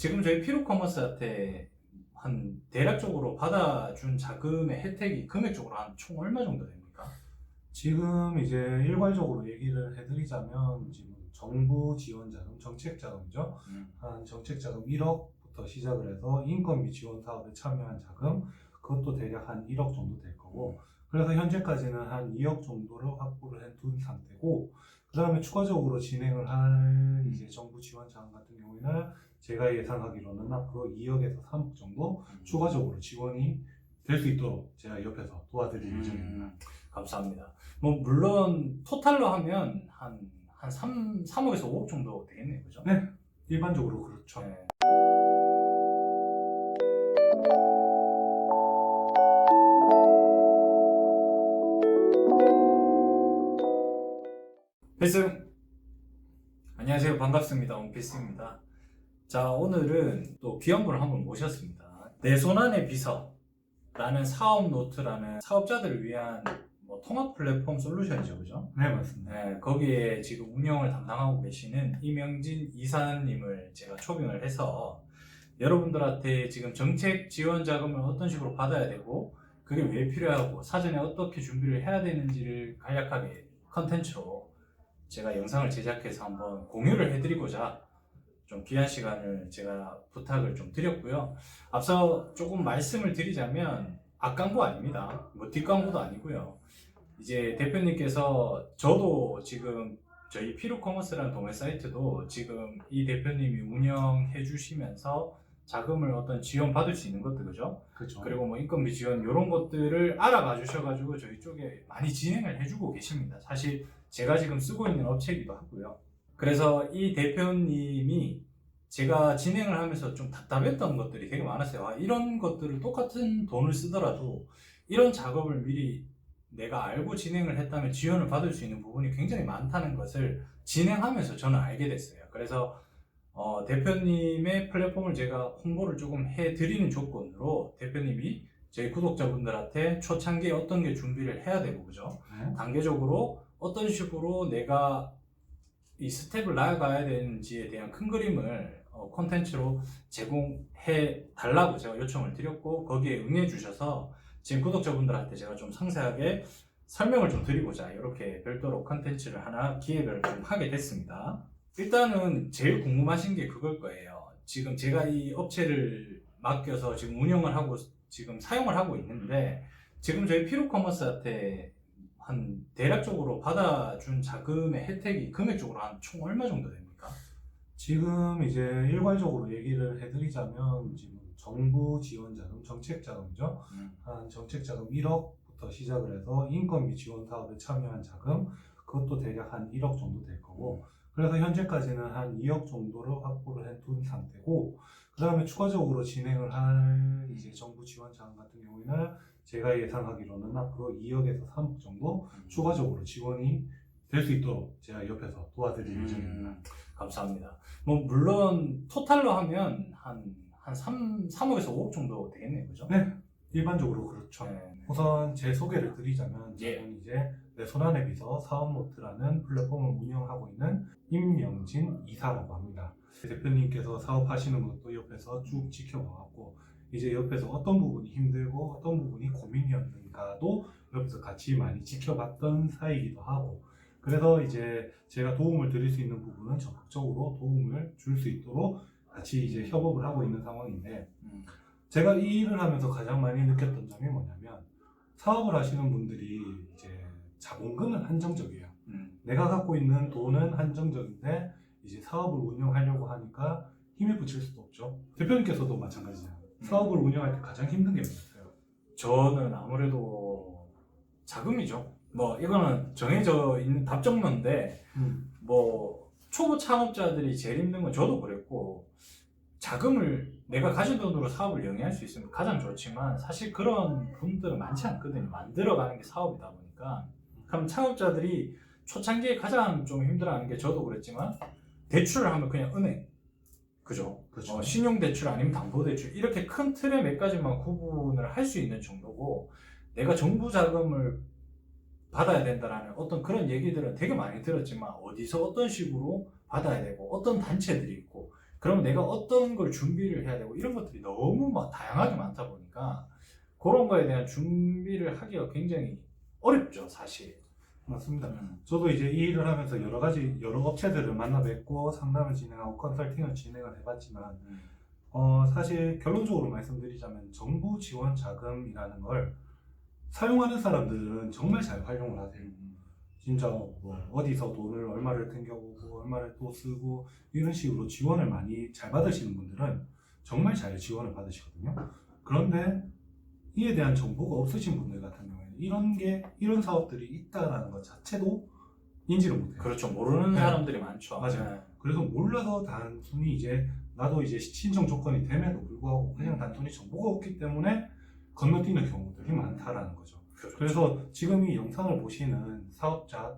지금 저희 피루커머스한테 한 대략적으로 받아준 자금의 혜택이 금액적으로 한 총 얼마 정도 됩니까? 지금 이제 일괄적으로 얘기를 해드리자면 지금 정부 지원 자금, 정책 자금이죠. 한 정책 자금 1억부터 시작을 해서 인건비 지원 사업에 참여한 자금, 그것도 대략 한 1억 정도 될 거고, 그래서 현재까지는 한 2억 정도를 확보를 해둔 상태고, 그 다음에 추가적으로 진행을 할 이제 정부 지원 자금 같은 경우에는 제가 예상하기로는 앞으로 2억에서 3억 정도 추가적으로 지원이 될 수 있도록 제가 옆에서 도와드릴 예정입니다. 감사합니다. 뭐 물론 토탈로 하면 한 3억에서 5억 정도 되겠네요, 그죠? 네, 일반적으로 그렇죠. 네. 필승! 안녕하세요. 반갑습니다. 원피스입니다. 자, 오늘은 또 귀한 분을 한 분 모셨습니다. 내 손안의 비서라는 사업 노트라는 사업자들을 위한 통합 플랫폼 솔루션이죠, 그죠? 네, 맞습니다. 네, 거기에 지금 운영을 담당하고 계시는 이명진 이사님을 제가 초빙을 해서 여러분들한테 지금 정책 지원 자금을 어떤 식으로 받아야 되고 그게 왜 필요하고 사전에 어떻게 준비를 해야 되는지를 간략하게 컨텐츠로 제가 영상을 제작해서 한번 공유를 해드리고자 좀 귀한 시간을 제가 부탁을 좀 드렸고요. 앞서 조금 말씀을 드리자면 앞광고 아닙니다. 뭐 뒷광고도 아니고요. 이제 대표님께서 저도 지금 저희 피루커머스라는 동네 사이트도 지금 이 대표님이 운영해 주시면서 자금을 어떤 지원 받을 수 있는 것들, 그죠? 그렇죠. 그리고 뭐 인건비 지원 이런 것들을 알아봐 주셔가지고 저희 쪽에 많이 진행을 해주고 계십니다. 사실 제가 지금 쓰고 있는 업체이기도 하고요. 그래서 이 대표님이 제가 진행을 하면서 좀 답답했던 것들이 되게 많았어요. 이런 것들을 똑같은 돈을 쓰더라도 이런 작업을 미리 내가 알고 진행을 했다면 지원을 받을 수 있는 부분이 굉장히 많다는 것을 진행하면서 저는 알게 됐어요. 그래서 대표님의 플랫폼을 제가 홍보를 조금 해드리는 조건으로 대표님이 저희 구독자분들한테 초창기에 어떤 게 준비를 해야 되고, 그죠? 단계적으로 어떤 식으로 내가 이 스텝을 나아가야 되는지에 대한 큰 그림을 콘텐츠로 제공해 달라고 제가 요청을 드렸고, 거기에 응해 주셔서 지금 구독자분들한테 제가 좀 상세하게 설명을 좀 드리고자 이렇게 별도로 콘텐츠를 하나 기획을 좀 하게 됐습니다. 일단은 제일 궁금하신 게 그걸 거예요. 지금 제가 이 업체를 맡겨서 지금 운영을 하고 지금 사용을 하고 있는데 지금 저희 피루커머스한테 한 대략적으로 받아준 자금의 혜택이 금액적으로 한 총 얼마 정도 됩니까? 지금 이제 일괄적으로 얘기를 해드리자면 지금 정부 지원 자금, 정책 자금이죠. 한 정책 자금 1억부터 시작을 해서 인건비 지원 사업에 참여한 자금, 그것도 대략 한 1억 정도 될 거고, 그래서 현재까지는 한 2억 정도를 확보를 해둔 상태고, 그 다음에 추가적으로 진행을 할 이제 정부 지원 자금 같은 경우에는 제가 예상하기로는 앞으로 2억에서 3억 정도 추가적으로 지원이 될 수 있도록 제가 옆에서 도와드릴 예정입니다. 감사합니다. 뭐 물론 토탈로 하면 한 3억에서 5억 정도 되겠네요, 그죠? 네, 일반적으로 그렇죠. 네. 우선 제 소개를 드리자면 예. 저는 이제 내 손안의 비서 사업노트라는 플랫폼을 운영하고 있는 임영진 이사라고 합니다. 대표님께서 사업하시는 것도 옆에서 쭉 지켜봐왔고, 이제 옆에서 어떤 부분이 힘들고 어떤 부분이 고민이었는가도 옆에서 같이 많이 지켜봤던 사이이기도 하고, 그래서 이제 제가 도움을 드릴 수 있는 부분은 적극적으로 도움을 줄 수 있도록 같이 이제 협업을 하고 있는 상황인데, 제가 이 일을 하면서 가장 많이 느꼈던 점이 뭐냐면, 사업을 하시는 분들이 이제 자본금은 한정적이에요. 내가 갖고 있는 돈은 한정적인데 이제 사업을 운영하려고 하니까 힘에 부칠 수도 없죠. 대표님께서도 마찬가지잖아요. 사업을 운영할 때 가장 힘든 게 뭐였어요? 저는 아무래도 자금이죠. 뭐 이거는 정해져 있는 답정론인데 뭐 초보 창업자들이 제일 힘든 건 저도 그랬고, 자금을 내가 가진 돈으로 사업을 영위할 수 있으면 가장 좋지만 사실 그런 분들은 많지 않거든요. 만들어가는 게 사업이다 보니까. 그럼 창업자들이 초창기에 가장 좀 힘들어하는 게, 저도 그랬지만 대출을 하면 그냥 은행, 그죠? 그렇죠. 신용대출 아니면 담보대출, 이렇게 큰 틀의 몇 가지만 구분을 할 수 있는 정도고, 내가 정부 자금을 받아야 된다라는 어떤 그런 얘기들은 되게 많이 들었지만 어디서 어떤 식으로 받아야 되고 어떤 단체들이 있고 그럼 내가 어떤 걸 준비를 해야 되고 이런 것들이 너무 막 다양하게 많다 보니까 그런 거에 대한 준비를 하기가 굉장히 어렵죠, 사실. 맞습니다. 저도 이제 이 일을 하면서 여러 업체들을 만나 뵙고 상담을 진행하고 컨설팅을 진행을 해봤지만 사실 결론적으로 말씀드리자면 정부 지원 자금이라는 걸 사용하는 사람들은 정말 잘 활용을 하세요. 진짜 뭐 어디서 돈을 얼마를 땡겨오고 얼마를 또 쓰고 이런 식으로 지원을 많이 잘 받으시는 분들은 정말 잘 지원을 받으시거든요. 그런데 이에 대한 정보가 없으신 분들 같은 경우에는 이런 사업들이 있다라는 것 자체도 인지를 못해요. 그렇죠. 모르는 네. 사람들이 많죠. 맞아요. 네. 그래서 몰라서 단순히 이제 나도 이제 신청 조건이 됨에도 불구하고 그냥 단순히 정보가 없기 때문에 건너뛰는 경우들이 많다라는 거죠. 그렇죠. 그래서 지금 이 영상을 보시는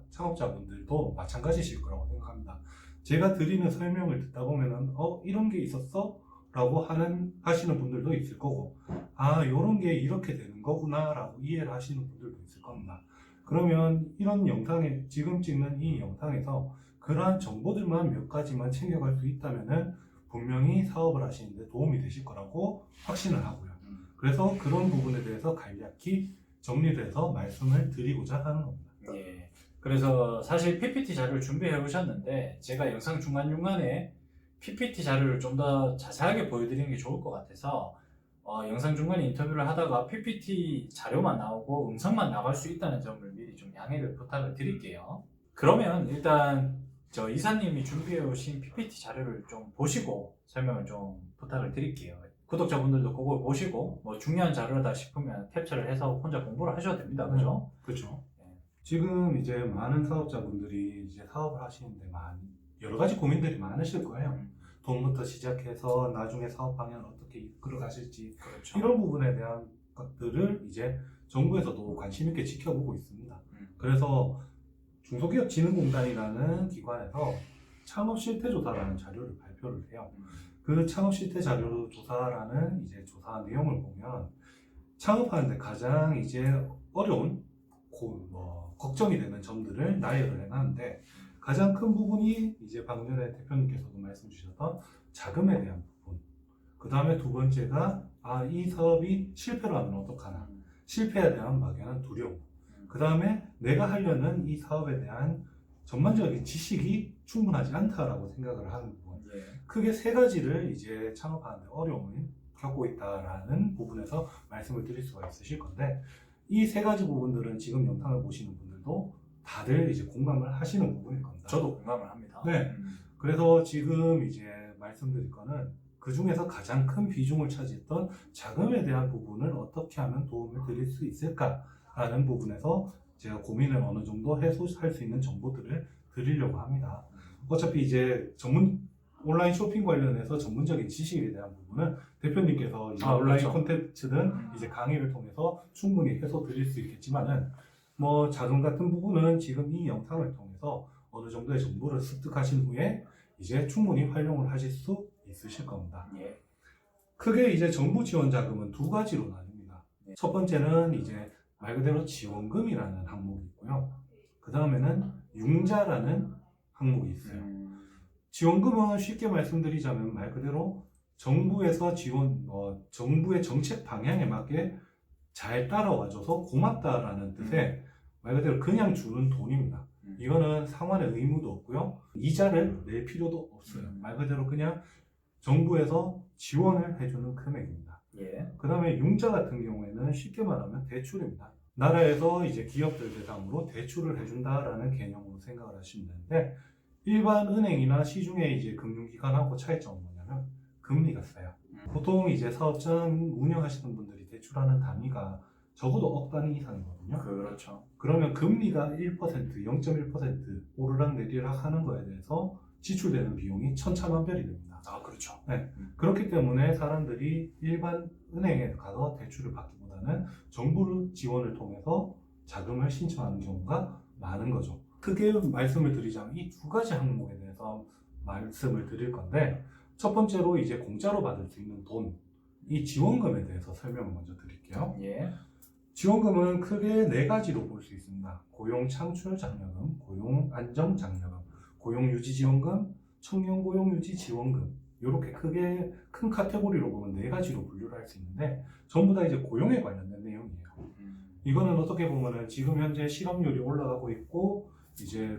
창업자분들도 마찬가지실 거라고 생각합니다. 제가 드리는 설명을 듣다 보면은 이런 게 있었어? 라고 하시는 분들도 있을 거고 요런 게 이렇게 되는 거구나 라고 이해를 하시는 분들도 있을 겁니다. 그러면 이런 영상에 지금 찍는 이 영상에서 그러한 정보들만 몇 가지만 챙겨갈 수 있다면은 분명히 사업을 하시는데 도움이 되실 거라고 확신을 하고요. 그래서 그런 부분에 대해서 간략히 정리를 해서 말씀을 드리고자 하는 겁니다. 예. 그래서 사실 PPT 자료를 준비해 오셨는데 제가 영상 중간중간에 PPT 자료를 좀 더 자세하게 보여드리는 게 좋을 것 같아서 영상 중간에 인터뷰를 하다가 PPT 자료만 나오고 음성만 나갈 수 있다는 점을 미리 좀 양해를 부탁을 드릴게요. 그러면 일단 저 이사님이 준비해 오신 PPT 자료를 좀 보시고 설명을 좀 부탁을 드릴게요. 구독자분들도 그걸 보시고 뭐 중요한 자료다 싶으면 캡처를 해서 혼자 공부를 하셔도 됩니다. 그죠? 그렇죠. 네. 지금 이제 많은 사업자분들이 이제 사업을 하시는데 여러 가지 고민들이 많으실 거예요. 돈부터 시작해서 나중에 사업 방향을 어떻게 이끌어 가실지 그렇죠. 이런 부분에 대한 것들을 이제 정부에서도 관심 있게 지켜보고 있습니다. 그래서 중소기업진흥공단이라는 기관에서 창업실태조사라는 자료를 발표를 해요. 그 창업실태자료조사라는 이제 조사 내용을 보면 창업하는데 가장 이제 어려운 걱정이 되는 점들을 나열을 해놨는데 가장 큰 부분이 이제 방금 전에 대표님께서도 말씀 주셨던 자금에 대한 부분. 그 다음에 두 번째가 이 사업이 실패를 하면 어떡하나. 실패에 대한 막연한 두려움. 그 다음에 내가 하려는 이 사업에 대한 전반적인 지식이 충분하지 않다라고 생각을 하는 부분. 예. 크게 세 가지를 이제 창업하는데 어려움을 겪고 있다라는 부분에서 말씀을 드릴 수가 있으실 건데 이 세 가지 부분들은 지금 영상을 보시는 분들도 다들 이제 공감을 하시는 부분일 겁니다. 저도 공감을 합니다. 네. 그래서 지금 이제 말씀드릴 거는 그 중에서 가장 큰 비중을 차지했던 자금에 대한 부분을 어떻게 하면 도움을 드릴 수 있을까라는 부분에서 제가 고민을 어느 정도 해소할 수 있는 정보들을 드리려고 합니다. 어차피 이제 온라인 쇼핑 관련해서 전문적인 지식에 대한 부분은 대표님께서 이제 온라인 그렇죠. 콘텐츠든 이제 강의를 통해서 충분히 해소 드릴 수 있겠지만은 뭐 자금 같은 부분은 지금 이 영상을 통해서 어느 정도의 정보를 습득하신 후에 이제 충분히 활용을 하실 수 있으실 겁니다. 예. 크게 이제 정부 지원 자금은 두 가지로 나뉩니다. 네. 첫 번째는 이제 말 그대로 지원금이라는 항목이 있고요. 그 다음에는 융자라는 항목이 있어요. 지원금은 쉽게 말씀드리자면 말 그대로 정부에서 정부의 정책 방향에 맞게 잘 따라와줘서 고맙다라는 뜻의 말 그대로 그냥 주는 돈입니다. 이거는 상환의 의무도 없고요. 이자를 낼 필요도 없어요. 말 그대로 그냥 정부에서 지원을 해주는 금액입니다. 예. 그 다음에 융자 같은 경우에는 쉽게 말하면 대출입니다. 나라에서 이제 기업들 대상으로 대출을 해준다라는 개념으로 생각을 하시면 되는데 일반 은행이나 시중의 이제 금융기관하고 차이점은 뭐냐면 금리가 싸요. 보통 이제 사업장 운영하시는 분들이 대출하는 단위가 적어도 억 단위 이상이거든요. 그렇죠. 그러면 금리가 1%, 0.1% 오르락내리락 하는 거에 대해서 지출되는 비용이 천차만별이 됩니다. 그렇죠. 네. 그렇기 때문에 사람들이 일반 은행에 가서 대출을 받기보다는 정부 지원을 통해서 자금을 신청하는 경우가 많은 거죠. 크게 말씀을 드리자면 이 두 가지 항목에 대해서 말씀을 드릴 건데 첫 번째로 이제 공짜로 받을 수 있는 돈, 이 지원금에 대해서 설명을 먼저 드릴게요. 예. 지원금은 크게 네 가지로 볼 수 있습니다. 고용 창출 장려금, 고용 안정 장려금, 고용 유지 지원금, 청년 고용 유지 지원금 이렇게 크게 큰 카테고리로 보면 네 가지로 분류를 할 수 있는데 전부 다 이제 고용에 관련된 내용이에요. 이거는 어떻게 보면은 지금 현재 실업률이 올라가고 있고 이제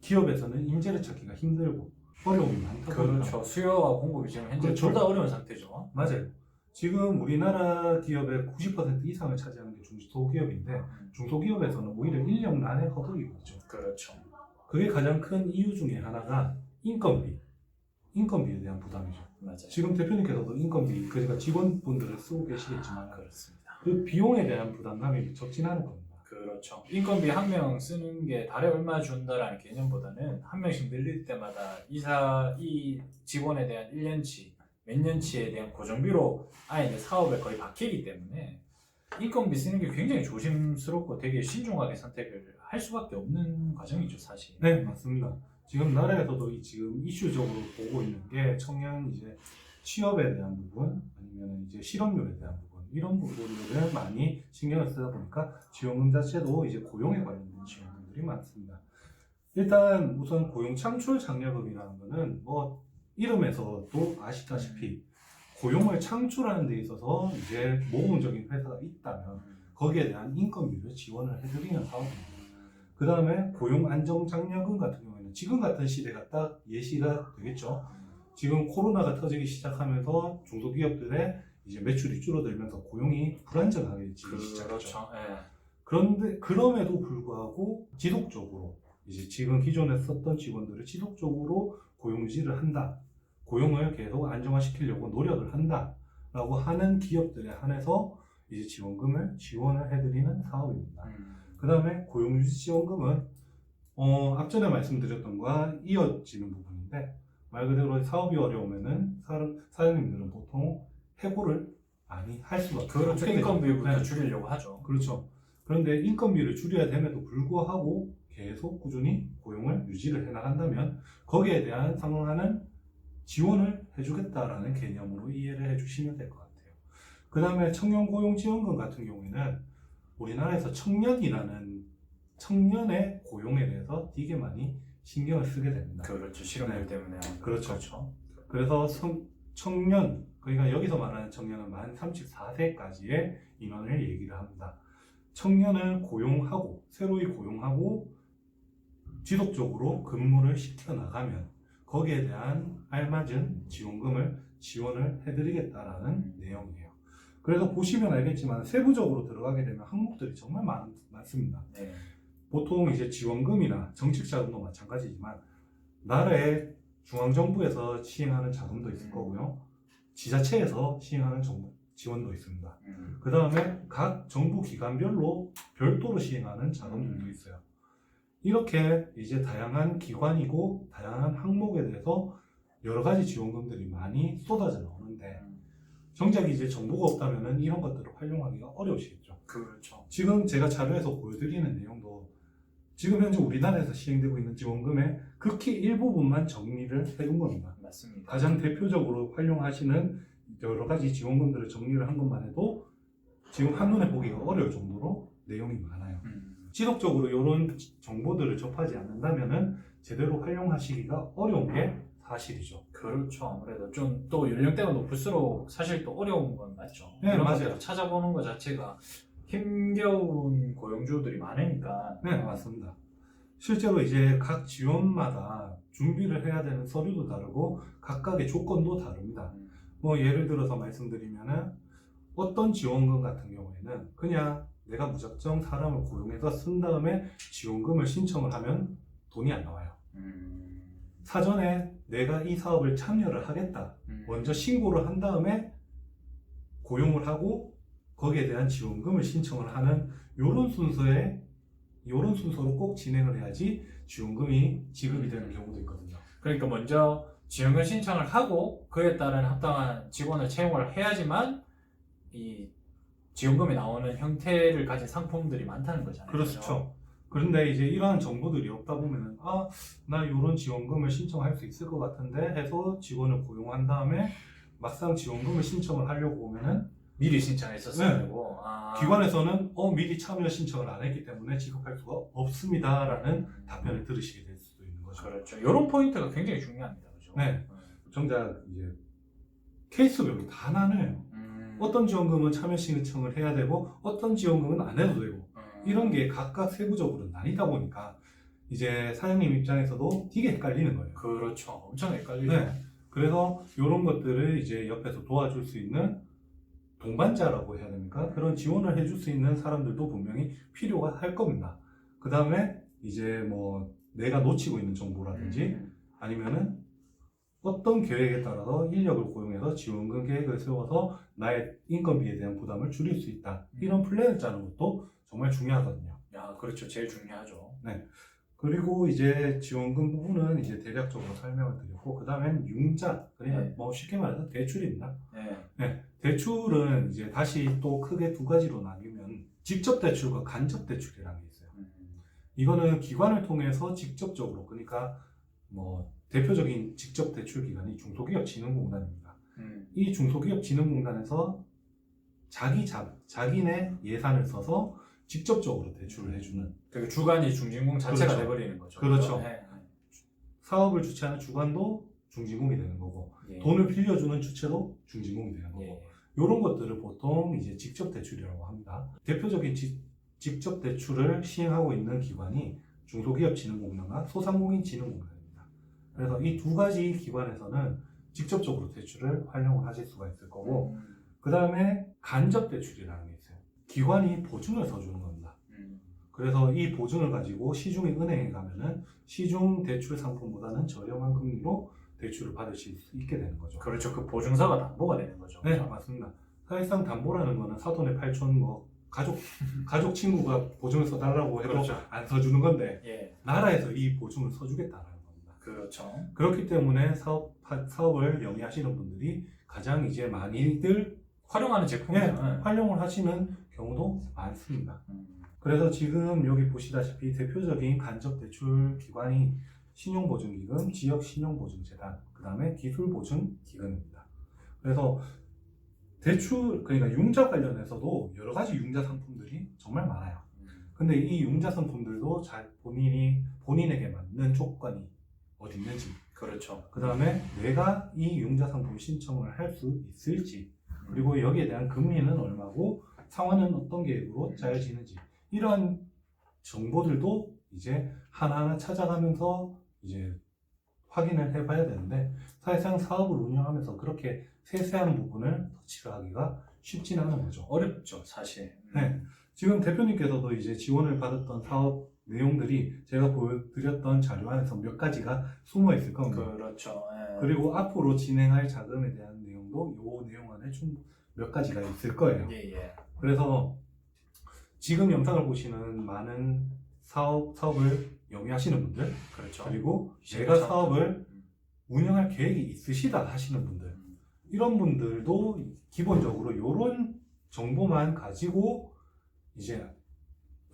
기업에서는 인재를 찾기가 힘들고 어려움이 많다 보니까 그렇죠. 수요와 공급이 지금 현재 그렇죠. 둘 다 어려운 상태죠. 맞아요. 지금 우리나라 기업의 90% 이상을 차지하는 게 중소기업인데 중소기업에서는 오히려 인력난에 허덕이고 있죠. 그렇죠. 그게 가장 큰 이유 중에 하나가 인건비에 대한 부담이죠. 맞아요. 지금 대표님께서도 인건비, 그러니까 직원분들을 쓰고 계시겠지만 그렇습니다. 그 비용에 대한 부담감이 적진 않을 겁니다. 그렇죠. 인건비 한 명 쓰는 게 달에 얼마 준다라는 개념보다는 한 명씩 늘릴 때마다 이 직원에 대한 1년치, 몇 년치에 대한 고정비로 아예 이제 사업에 거의 박히기 때문에 인건비 쓰는 게 굉장히 조심스럽고 되게 신중하게 선택을 할 수밖에 없는 과정이죠, 사실. 네, 맞습니다. 지금 나라에서도 지금 이슈적으로 보고 있는 게 청년 이제 취업에 대한 부분 아니면 이제 실업률에 대한 부분 이런 부분들을 많이 신경을 쓰다 보니까 지원금 자체도 이제 고용에 관련된 지원금들이 많습니다. 일단 우선 고용 창출 장려금이라는 거는 뭐 이름에서도 아시다시피 고용을 창출하는 데 있어서 이제 모범적인 회사가 있다면 거기에 대한 인건비를 지원을 해드리는 사업입니다. 그 다음에 고용 안정 장려금 같은 경우에는 지금 같은 시대가 딱 예시가 되겠죠. 지금 코로나가 터지기 시작하면서 중소기업들의 이제 매출이 줄어들면서 고용이 불안정하게지기 시작했죠. 그렇죠. 예. 그런데 그럼에도 불구하고 지속적으로 이제 지금 기존에 썼던 직원들을 지속적으로 고용 유지를 한다. 고용을 계속 안정화시키려고 노력을 한다라고 하는 기업들에 한해서 이제 지원금을 지원을 해드리는 사업입니다. 그 다음에 고용유지 지원금은 앞전에 말씀드렸던 것과 이어지는 부분인데 말 그대로 사업이 어려우면은 사장님들은 보통 해고를 많이 할 수밖에 그렇죠. 없게 되죠. 인건비부터 네. 줄이려고 하죠. 그렇죠. 그런데 인건비를 줄여야 됨에도 불구하고 계속 꾸준히 고용을 유지를 해나간다면 거기에 대한 상응하는 지원을 해주겠다라는 개념으로 이해를 해주시면 될 것 같아요. 그 다음에 청년고용지원금 같은 경우에는 우리나라에서 청년의 고용에 대해서 되게 많이 신경을 쓰게 됩니다. 그렇죠. 실업률 네. 때문에. 그렇죠. 그래서 청년, 그러니까 여기서 말하는 청년은 만 34세까지의 인원을 얘기를 합니다. 청년을 고용하고 새로이 고용하고 지속적으로 근무를 시켜나가면 거기에 대한 알맞은 지원금을 지원을 해드리겠다라는 내용이에요. 그래서 보시면 알겠지만 세부적으로 들어가게 되면 항목들이 정말 많습니다. 네. 보통 보통 이제 지원금이나 정책자금도 마찬가지지만 나라의 중앙정부에서 시행하는 자금도 있을 거고요. 지자체에서 시행하는 지원도 있습니다. 그 다음에 각 정부 기관별로 별도로 시행하는 자금들도 있어요. 이렇게 이제 다양한 기관이고 다양한 항목에 대해서 여러 가지 지원금들이 많이 쏟아져 나오는데 정작 이제 정보가 없다면은 이런 것들을 활용하기가 어려우시겠죠. 그렇죠. 지금 제가 자료에서 보여드리는 내용도 지금 현재 우리나라에서 시행되고 있는 지원금의 극히 일부분만 정리를 해둔 겁니다. 맞습니다. 가장 대표적으로 활용하시는 여러 가지 지원금들을 정리를 한 것만 해도 지금 한눈에 보기가 어려울 정도로 내용이 많아요. 지속적으로 이런 정보들을 접하지 않는다면은 제대로 활용하시기가 어려운 게 사실이죠. 그렇죠. 아무래도 좀 또 연령대가 높을수록 사실 또 어려운 건 맞죠. 네, 이런 맞아요. 것들을 찾아보는 것 자체가 힘겨운 고용주들이 많으니까. 네, 맞습니다. 실제로 이제 각 지원마다 준비를 해야 되는 서류도 다르고 각각의 조건도 다릅니다. 뭐 예를 들어서 말씀드리면은 어떤 지원금 같은 경우에는 그냥 내가 무작정 사람을 고용해서 쓴 다음에 지원금을 신청을 하면 돈이 안 나와요. 사전에 내가 이 사업을 참여를 하겠다. 먼저 신고를 한 다음에 고용을 하고 거기에 대한 지원금을 신청을 하는 요런 순서로 꼭 진행을 해야지 지원금이 지급이 되는 경우도 있거든요. 그러니까 먼저 지원금 신청을 하고 그에 따른 합당한 직원을 채용을 해야지만 이 지원금이 나오는 형태를 가진 상품들이 많다는 거잖아요. 그렇죠. 그런데 이제 이러한 정보들이 없다 보면은 나 이런 지원금을 신청할 수 있을 것 같은데 해서 직원을 고용한 다음에 막상 지원금을 신청을 하려고 보면은 미리 신청했었어야 네. 되고 기관에서는 미리 참여 신청을 안 했기 때문에 지급할 수가 없습니다라는 답변을 들으시게 될 수도 있는 거죠. 그렇죠. 이런 포인트가 굉장히 중요합니다. 그렇죠? 네. 정작 이제 케이스별로 다 나눠요. 어떤 지원금은 참여 신청을 해야 되고 어떤 지원금은 안 해도 되고 이런 게 각각 세부적으로 나뉘다 보니까 이제 사장님 입장에서도 되게 헷갈리는 거예요. 그렇죠. 엄청 헷갈리죠. 네. 그래서 이런 것들을 이제 옆에서 도와줄 수 있는 동반자라고 해야 됩니까? 그런 지원을 해줄 수 있는 사람들도 분명히 필요가 할 겁니다. 그 다음에 이제 뭐 내가 놓치고 있는 정보라든지 아니면은 어떤 계획에 따라서 인력을 고용해서 지원금 계획을 세워서 나의 인건비에 대한 부담을 줄일 수 있다. 이런 플랜을 짜는 것도 정말 중요하거든요. 야, 그렇죠. 제일 중요하죠. 그리고 이제 지원금 부분은 이제 대략적으로 설명을 드렸고, 그 다음엔 융자, 그러니까 네. 뭐 쉽게 말해서 대출입니다. 네. 대출은 이제 다시 또 크게 두 가지로 나뉘면 직접 대출과 간접 대출이라는 게 있어요. 이거는 기관을 통해서 직접적으로, 그러니까 뭐 대표적인 직접 대출 기관이 중소기업진흥공단입니다. 이 중소기업진흥공단에서 자기네 예산을 써서 직접적으로 대출을 해주는, 그 주관이 중진공 자체가 그렇죠. 돼버리는 거죠. 그렇죠. 네. 사업을 주최하는 주관도 중진공이 되는 거고, 예. 돈을 빌려주는 주체도 중진공이 되는 거고, 예. 이런 것들을 보통 이제 직접 대출이라고 합니다. 대표적인 직접 대출을 시행하고 있는 기관이 중소기업진흥공단과 소상공인진흥공단입니다. 그래서 이 두 가지 기관에서는 직접적으로 대출을 활용을 하실 수가 있을 거고, 그 다음에 간접 대출이라는 게 있어요. 기관이 보증을 서주는 겁니다. 그래서 이 보증을 가지고 시중의 은행에 가면은 시중 대출 상품보다는 저렴한 금리로 대출을 받으실 수 있게 되는 거죠. 그렇죠. 그 보증서가 담보가 되는 거죠. 네, 맞습니다. 사실상 담보라는 거는 사돈의 팔촌, 뭐 가족 친구가 보증을 써달라고 해도 그렇죠. 안 써주는 건데, 예. 나라에서 이 보증을 써주겠다라는 겁니다. 그렇죠. 그렇기 때문에 사업을 영위하시는 분들이 가장 이제 많이들 활용하는 제품은 활용을 하시는 경우도 많습니다. 그래서 지금 여기 보시다시피 대표적인 간접 대출 기관이 신용보증기금, 지역신용보증재단, 그 다음에 기술보증기금입니다. 그래서 대출, 그러니까 융자 관련해서도 여러 가지 융자 상품들이 정말 많아요. 근데 이 융자 상품들도 잘 본인에게 맞는 조건이 어디 있는지, 그렇죠. 그 다음에 내가 이 융자 상품 신청을 할 수 있을지, 그리고 여기에 대한 금리는 얼마고 상환은 어떤 계획으로 짜여지는지, 이러한 정보들도 이제 하나하나 찾아가면서 이제 확인을 해봐야 되는데, 사실상 사업을 운영하면서 그렇게 세세한 부분을 터치를 하기가 쉽지는 않은 거죠. 어렵죠, 사실. 네. 지금 대표님께서도 이제 지원을 받았던 사업 내용들이 제가 보여드렸던 자료 안에서 몇 가지가 숨어 있을 겁니다. 그렇죠. 예. 그리고 앞으로 진행할 자금에 대한 내용도 이 내용 안에 몇 가지가 있을 거예요. 예. 그래서 지금 영상을 보시는 많은 사업을 영위하시는 분들, 그렇죠. 그리고 제가 사업을 운영할 계획이 있으시다 하시는 분들, 이런 분들도 기본적으로 이런 정보만 가지고 이제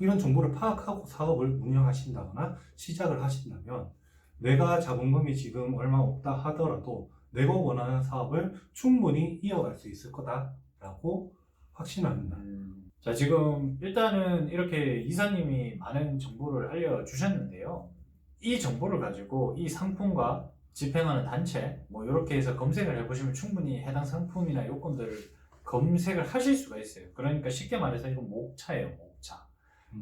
이런 정보를 파악하고 사업을 운영하신다거나 시작을 하신다면, 내가 자본금이 지금 얼마 없다 하더라도 내가 원하는 사업을 충분히 이어갈 수 있을 거다라고 확신합니다. 자, 지금 일단은 이렇게 이사님이 많은 정보를 알려주셨는데요. 이 정보를 가지고 이 상품과 집행하는 단체, 뭐 이렇게 해서 검색을 해보시면 충분히 해당 상품이나 요건들을 검색을 하실 수가 있어요. 그러니까 쉽게 말해서 이건 목차예요, 목차.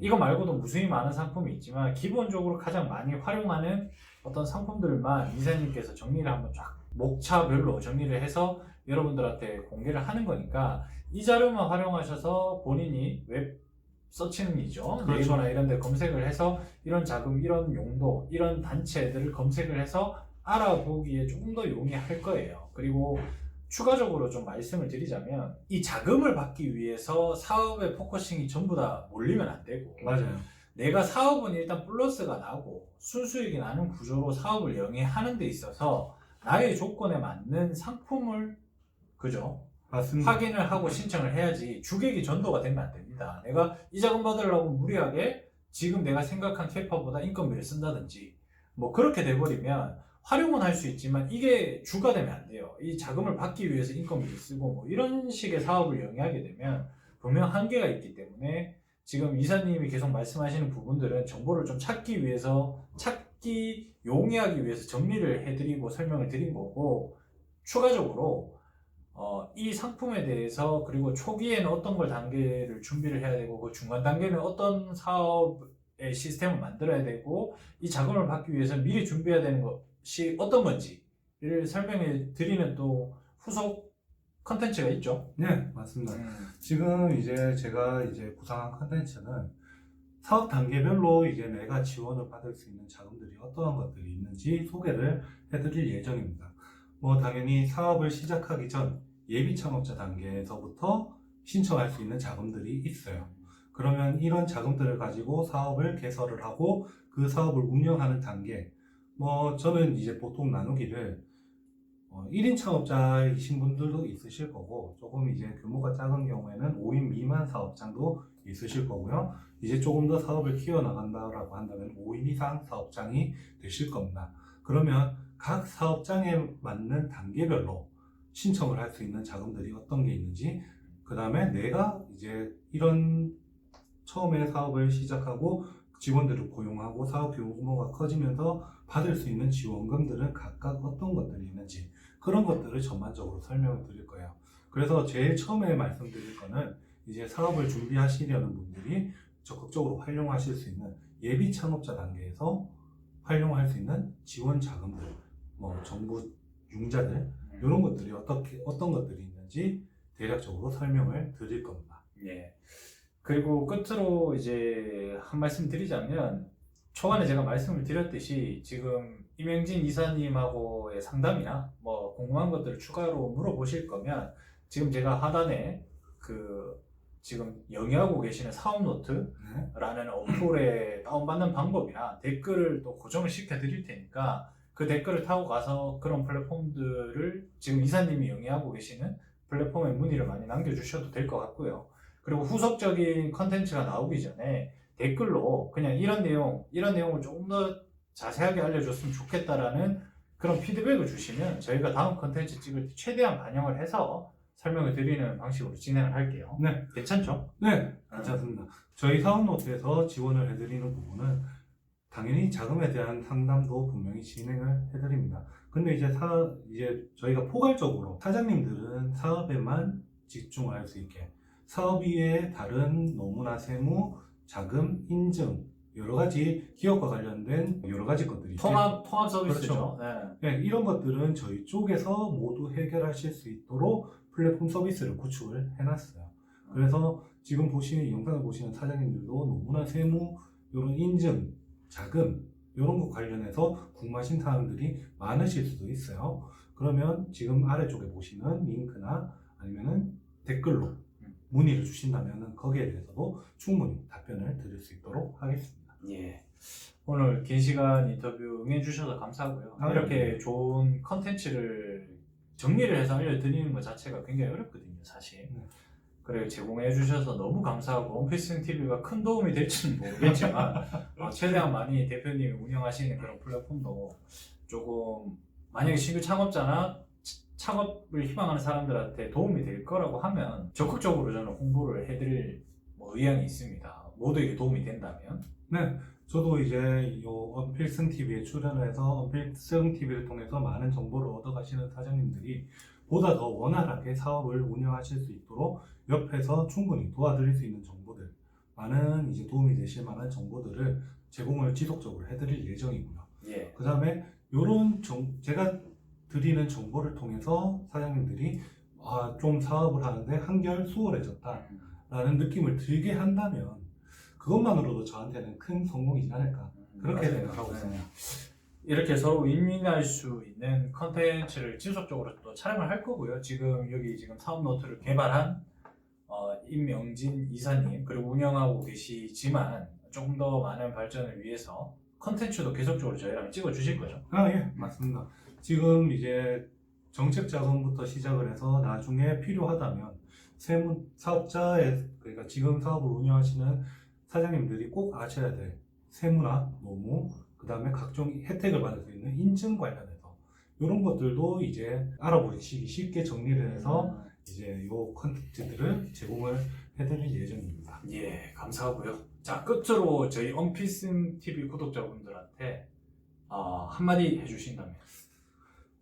이거 말고도 무수히 많은 상품이 있지만 기본적으로 가장 많이 활용하는 어떤 상품들만 이사님께서 정리를 한번 쫙 목차별로 정리를 해서 여러분들한테 공개를 하는 거니까, 이 자료만 활용하셔서 본인이 웹 서칭이죠. 그렇죠. 네이버나 이런 데 검색을 해서 이런 자금, 이런 용도, 이런 단체들을 검색을 해서 알아보기에 조금 더 용이할 거예요. 그리고 추가적으로 좀 말씀을 드리자면, 이 자금을 받기 위해서 사업의 포커싱이 전부 다 몰리면 안 되고, 맞아요. 내가 사업은 일단 플러스가 나고 순수익이 나는 구조로 사업을 영위하는 데 있어서 나의 조건에 맞는 상품을, 그죠? 맞습니다. 확인을 하고 신청을 해야지 주객이 전도가 되면 안 됩니다. 내가 이 자금 받으려고 무리하게 지금 내가 생각한 캐파보다 인건비를 쓴다든지 뭐 그렇게 돼버리면 활용은 할 수 있지만 이게 주가 되면 안 돼요. 이 자금을 받기 위해서 인건비를 쓰고 뭐 이런 식의 사업을 영위하게 되면 분명 한계가 있기 때문에, 지금 이사님이 계속 말씀하시는 부분들은 정보를 좀 찾기 용이하기 위해서 정리를 해드리고 설명을 드린 거고, 추가적으로 이 상품에 대해서 그리고 초기에는 어떤 걸 단계를 준비를 해야 되고 그 중간 단계는 어떤 사업의 시스템을 만들어야 되고 이 자금을 받기 위해서 미리 준비해야 되는 것이 어떤 건지를 설명해 드리는 또 후속 컨텐츠가 있죠. 네, 맞습니다. 지금 이제 제가 이제 구상한 컨텐츠는 사업 단계별로 이제 내가 지원을 받을 수 있는 자금들이 어떠한 것들이 있는지 소개를 해드릴 예정입니다. 뭐 당연히 사업을 시작하기 전 예비 창업자 단계에서부터 신청할 수 있는 자금들이 있어요. 그러면 이런 자금들을 가지고 사업을 개설을 하고 그 사업을 운영하는 단계, 뭐 저는 이제 보통 나누기를 1인 창업자이신 분들도 있으실 거고, 조금 이제 규모가 작은 경우에는 5인 미만 사업장도 있으실 거고요. 이제 조금 더 사업을 키워나간다라고 한다면 5인 이상 사업장이 되실 겁니다. 그러면 각 사업장에 맞는 단계별로 신청을 할 수 있는 자금들이 어떤 게 있는지, 그 다음에 내가 이제 이런 처음에 사업을 시작하고 직원들을 고용하고 사업 규모가 커지면서 받을 수 있는 지원금들은 각각 어떤 것들이 있는지, 그런 것들을 전반적으로 설명을 드릴 거예요. 그래서 제일 처음에 말씀드릴 거는 이제 사업을 준비하시려는 분들이 적극적으로 활용하실 수 있는 예비 창업자 단계에서 활용할 수 있는 지원 자금들, 뭐 정부 융자들, 이런 것들이 어떤 것들이 있는지 대략적으로 설명을 드릴 겁니다. 예. 그리고 끝으로 이제 한 말씀 드리자면, 초반에 제가 말씀을 드렸듯이 지금 임영진 이사님하고의 상담이나 뭐 궁금한 것들을 추가로 물어보실 거면 지금 제가 하단에 그 지금 영위하고 계시는 사업노트라는 어플에 다운받는 방법이나 댓글을 또 고정을 시켜 드릴 테니까 그 댓글을 타고 가서 그런 플랫폼들을 지금 이사님이 영위하고 계시는 플랫폼에 문의를 많이 남겨주셔도 될 것 같고요. 그리고 후속적인 컨텐츠가 나오기 전에 댓글로 그냥 이런 내용을 조금 더 자세하게 알려줬으면 좋겠다라는 그런 피드백을 주시면 저희가 다음 컨텐츠 찍을 때 최대한 반영을 해서 설명을 드리는 방식으로 진행을 할게요. 네. 괜찮죠? 네, 괜찮습니다. 저희 사업노트에서 지원을 해드리는 부분은 당연히 자금에 대한 상담도 분명히 진행을 해드립니다. 근데 이제 저희가 포괄적으로 사장님들은 사업에만 집중을 할 수 있게 사업 이외에 다른 노무나 세무, 자금, 인증, 여러 가지 기업과 관련된 여러 가지 것들이 통합 서비스죠. 그렇죠. 네, 이런 것들은 저희 쪽에서 모두 해결하실 수 있도록 플랫폼 서비스를 구축을 해놨어요. 그래서 지금 보시는 영상을 보시는 사장님들도 노무나 세무, 이런 인증, 자금 이런 것 관련해서 궁금하신 사람들이 많으실 수도 있어요. 그러면 지금 아래쪽에 보시는 링크나 아니면은 댓글로 문의를 주신다면 거기에 대해서도 충분히 답변을 드릴 수 있도록 하겠습니다. 예. 오늘 긴 시간 인터뷰 응해주셔서 감사하고요. 이렇게 좋은 컨텐츠를 정리를 해서 알려드리는 것 자체가 굉장히 어렵거든요, 사실. 그래 제공해 주셔서 너무 감사하고 원피싱 TV가 큰 도움이 될지는 모르겠지만 최대한 많이 대표님이 운영하시는 그런 플랫폼도 조금 만약에 신규 창업자나 창업을 희망하는 사람들한테 도움이 될 거라고 하면 적극적으로 저는 홍보를 해드릴 의향이 있습니다. 모두에게 도움이 된다면. 네, 저도 이제 요 언필승 TV에 출연을 해서 언필승 TV를 통해서 많은 정보를 얻어가시는 사장님들이 보다 더 원활하게 사업을 운영하실 수 있도록 옆에서 충분히 도와드릴 수 있는 정보들, 많은 이제 도움이 되실 만한 정보들을 제공을 지속적으로 해드릴 예정이고요. 예. 그 다음에 요런 제가 드리는 정보를 통해서 사장님들이 좀 사업을 하는데 한결 수월해졌다라는 느낌을 들게 한다면 그것만으로도 저한테는 큰 성공이지 않을까 그렇게 생각하고 있습니다. 이렇게 서로 윈윈할 수 있는 컨텐츠를 지속적으로 또 촬영을 할 거고요. 지금 사업노트를 개발한 임명진 이사님, 그리고 운영하고 계시지만 조금 더 많은 발전을 위해서 컨텐츠도 계속적으로 저희랑 찍어 주실 거죠? 예, 맞습니다. 지금 이제 정책 자금부터 시작을 해서 나중에 필요하다면 그러니까 지금 사업을 운영하시는 사장님들이 꼭 아셔야 될 세무나 노무, 그 다음에 각종 혜택을 받을 수 있는 인증 관련해서 이런 것들도 이제 알아보시기 쉽게 정리를 해서 이제 요 컨텐츠들을 제공을 해드릴 예정입니다. 예, 감사하고요. 자, 끝으로 저희 언피싱 TV 구독자분들한테 한마디 해주신다면.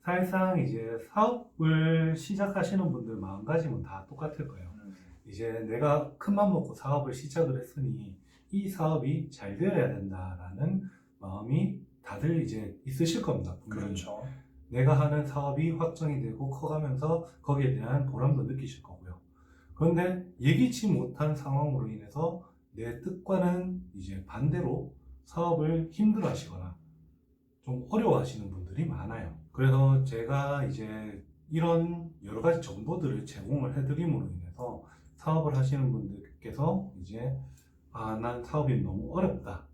사실상 이제 사업을 시작하시는 분들 마음가짐은 다 똑같을 거예요. 음. 이제 내가 큰맘 먹고 사업을 시작을 했으니 이 사업이 잘 되어야 된다라는 마음이 다들 이제 있으실 겁니다. 분명히. 그렇죠. 내가 하는 사업이 확정이 되고 커가면서 거기에 대한 보람도 느끼실 거고요. 그런데 예기치 못한 상황으로 인해서 내 뜻과는 이제 반대로 사업을 힘들어 하시거나 좀 어려워 하시는 분들이 많아요. 그래서 제가 이제 이런 여러 가지 정보들을 제공을 해드림으로 인해서 사업을 하시는 분들께서 이제 난 사업이 너무 어렵다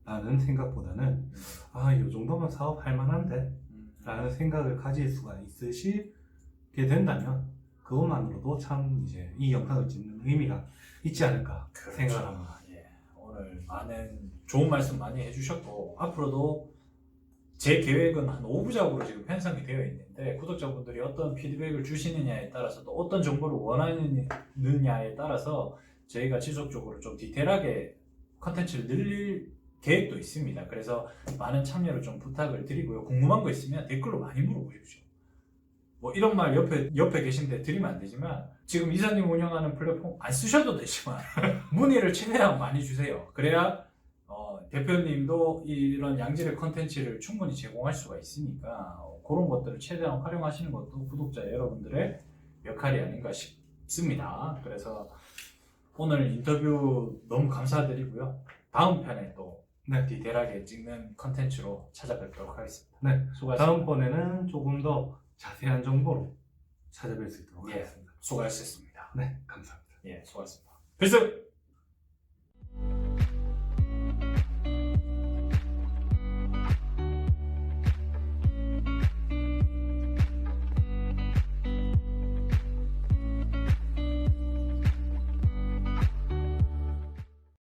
라는 생각보다는 이 정도면 사업할 만한데 라는 생각을 가질 수가 있으시게 된다면 그것만으로도 참 이제 이 영상을 찍는 의미가 있지 않을까 그렇죠. 생각합니다. 예, 오늘 많은 좋은 말씀 많이 해주셨고 앞으로도 제 계획은 한 5부작으로 지금 편성이 되어 있는데 구독자분들이 어떤 피드백을 주시느냐에 따라서 또 어떤 정보를 원하느냐에 따라서 저희가 지속적으로 좀 디테일하게 컨텐츠를 늘릴 계획도 있습니다. 그래서 많은 참여를 좀 부탁을 드리고요. 궁금한 거 있으면 댓글로 많이 물어보십시오. 뭐 이런 말 옆에 계신데 드리면 안 되지만 지금 이사님 운영하는 플랫폼 안 쓰셔도 되지만 문의를 최대한 많이 주세요. 그래야 대표님도 이런 양질의 컨텐츠를 충분히 제공할 수가 있으니까 그런 것들을 최대한 활용하시는 것도 구독자 여러분들의 역할이 아닌가 싶습니다. 그래서 오늘 인터뷰 너무 감사드리고요. 다음 편에 또 네. 디테일하게 찍는 컨텐츠로 찾아뵙도록 하겠습니다. 네. 수고하셨습니다. 다음번에는 조금 더 자세한 정보로 찾아뵐 수 있도록 예. 하겠습니다. 수고하셨습니다. 네, 감사합니다. 예, 수고하셨습니다. 필승!